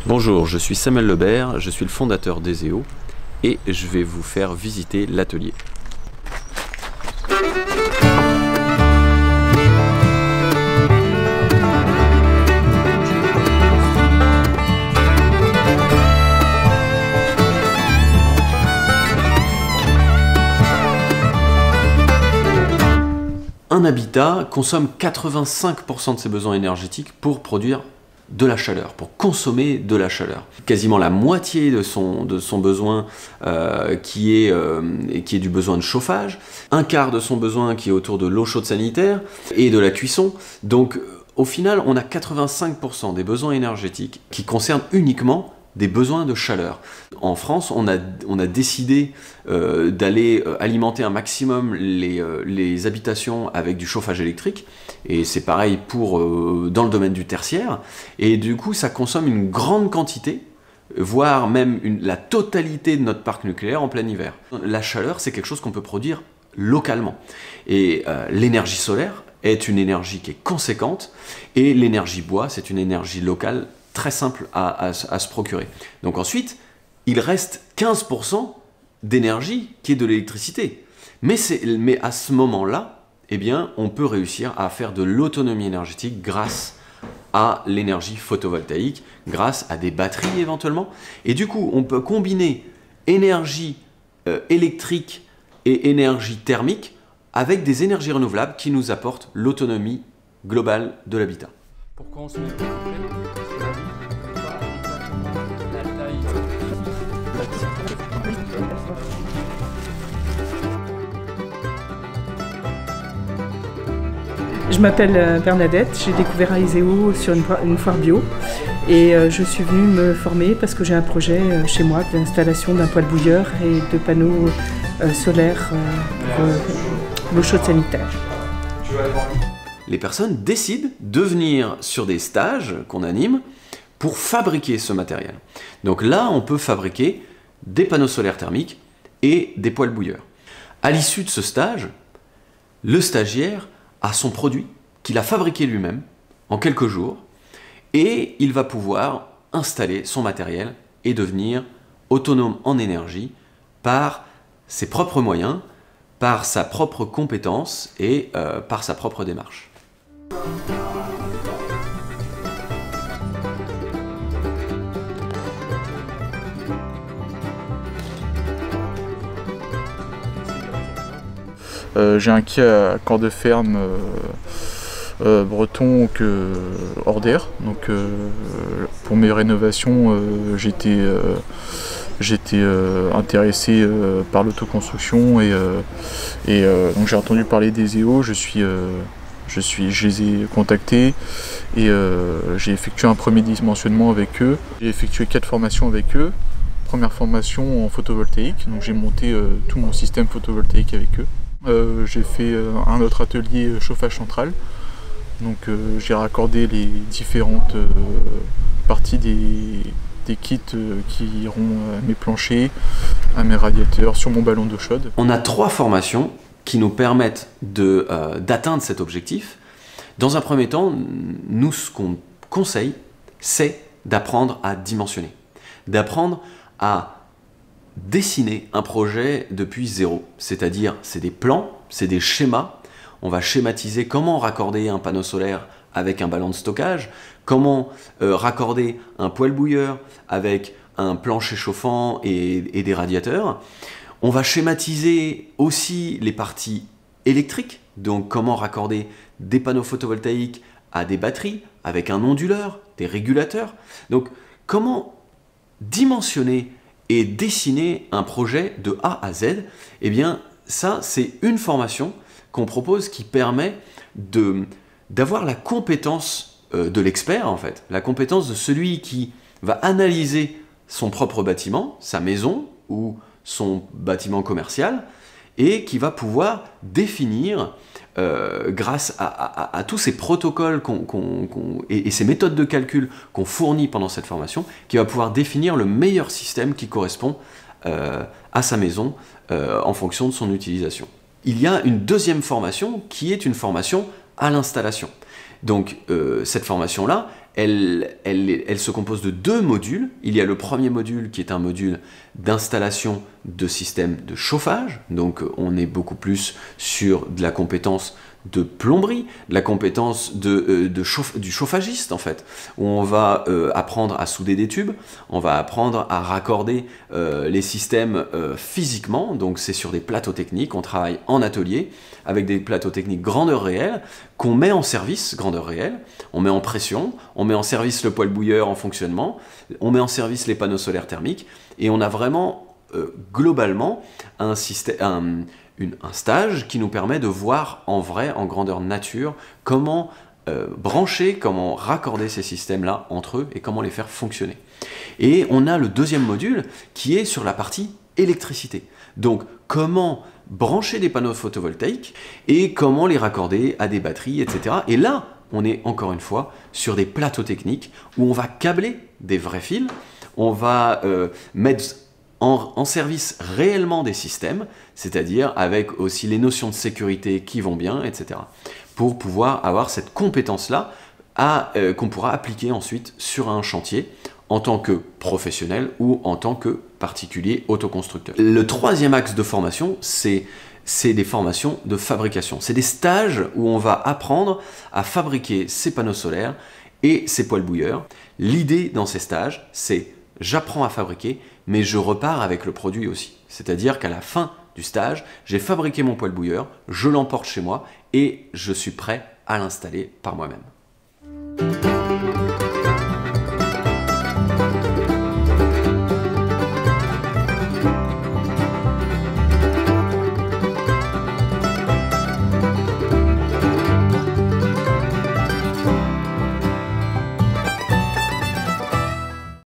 Bonjour, je suis Samuel Lebert, je suis le fondateur d'Ezeo et je vais vous faire visiter l'atelier. Un habitat consomme 85% de ses besoins énergétiques pour produire de la chaleur, pour consommer de la chaleur. Quasiment la moitié de son besoin qui est du besoin de chauffage, un quart de son besoin qui est autour de l'eau chaude sanitaire et de la cuisson. Donc au final, on a 85% des besoins énergétiques qui concernent uniquement des besoins de chaleur. En France, on a décidé d'aller alimenter un maximum les habitations avec du chauffage électrique, et c'est pareil dans le domaine du tertiaire, et du coup ça consomme une grande quantité, voire même la totalité de notre parc nucléaire en plein hiver. La chaleur, c'est quelque chose qu'on peut produire localement, et l'énergie solaire est une énergie qui est conséquente, et l'énergie bois, c'est une énergie locale très simple à se procurer. Donc ensuite, il reste 15% d'énergie qui est de l'électricité. Mais à ce moment-là, eh bien, on peut réussir à faire de l'autonomie énergétique grâce à l'énergie photovoltaïque, grâce à des batteries éventuellement. Et du coup, on peut combiner énergie électrique et énergie thermique avec des énergies renouvelables qui nous apportent l'autonomie globale de l'habitat. Pourquoi on se met Je m'appelle Bernadette, j'ai découvert Ezeo sur une foire bio et je suis venue me former parce que j'ai un projet chez moi d'installation d'un poêle bouilleur et de panneaux solaires pour l'eau chaude sanitaire. Les personnes décident de venir sur des stages qu'on anime pour fabriquer ce matériel. Donc là, on peut fabriquer des panneaux solaires thermiques et des poêles bouilleurs. À l'issue de ce stage, le stagiaire a son produit qu'il a fabriqué lui-même en quelques jours et il va pouvoir installer son matériel et devenir autonome en énergie par ses propres moyens, par sa propre compétence et par sa propre démarche. J'ai un quai à corps de ferme breton hors d'air. Donc pour mes rénovations, j'étais intéressé par l'autoconstruction et donc j'ai entendu parler d'Ezeo. Je les ai contactés et j'ai effectué un premier dimensionnement avec eux. J'ai effectué 4 formations avec eux. Première formation en photovoltaïque, donc j'ai monté tout mon système photovoltaïque avec eux. J'ai fait un autre atelier chauffage central, donc j'ai raccordé les différentes parties des kits qui iront à mes planchers, à mes radiateurs, sur mon ballon d'eau chaude. On a 3 formations qui nous permettent d'atteindre cet objectif. Dans un premier temps, nous, ce qu'on conseille, c'est d'apprendre à dimensionner, d'apprendre à dessiner un projet depuis zéro, c'est-à-dire c'est des plans, c'est des schémas. On va schématiser comment raccorder un panneau solaire avec un ballon de stockage, comment raccorder un poêle bouilleur avec un plancher chauffant et des radiateurs. On va schématiser aussi les parties électriques, donc comment raccorder des panneaux photovoltaïques à des batteries avec un onduleur, des régulateurs. Donc comment dimensionner et dessiner un projet de A à Z, eh bien ça c'est une formation qu'on propose qui permet d'avoir la compétence de l'expert en fait, la compétence de celui qui va analyser son propre bâtiment, sa maison ou son bâtiment commercial, et qui va pouvoir définir grâce à tous ces protocoles et ces méthodes de calcul qu'on fournit pendant cette formation, qui va pouvoir définir le meilleur système qui correspond à sa maison en fonction de son utilisation. Il y a une deuxième formation qui est une formation à l'installation. Donc cette formation-là, elle se compose de 2 modules. Il y a le premier module qui est un module d'installation de système de chauffage. Donc on est beaucoup plus sur de la compétence de plomberie, de la compétence du chauffagiste en fait, où on va apprendre à souder des tubes, on va apprendre à raccorder les systèmes physiquement, donc c'est sur des plateaux techniques, on travaille en atelier avec des plateaux techniques grandeur réelle qu'on met en service, grandeur réelle, on met en pression, on met en service le poêle bouilleur en fonctionnement, on met en service les panneaux solaires thermiques et on a vraiment globalement un stage qui nous permet de voir en vrai, en grandeur nature, comment brancher, comment raccorder ces systèmes-là entre eux et comment les faire fonctionner. Et on a le deuxième module qui est sur la partie électricité. Donc, comment brancher des panneaux photovoltaïques et comment les raccorder à des batteries, etc. Et là, on est encore une fois sur des plateaux techniques où on va câbler des vrais fils, on va mettre en service réellement des systèmes, c'est-à-dire avec aussi les notions de sécurité qui vont bien, etc. pour pouvoir avoir cette compétence-là qu'on pourra appliquer ensuite sur un chantier en tant que professionnel ou en tant que particulier autoconstructeur. Le troisième axe de formation, c'est des formations de fabrication. C'est des stages où on va apprendre à fabriquer ces panneaux solaires et ces poêles bouilleurs. L'idée dans ces stages, c'est j'apprends à fabriquer, mais je repars avec le produit aussi. C'est-à-dire qu'à la fin du stage, j'ai fabriqué mon poêle bouilleur, je l'emporte chez moi et je suis prêt à l'installer par moi-même.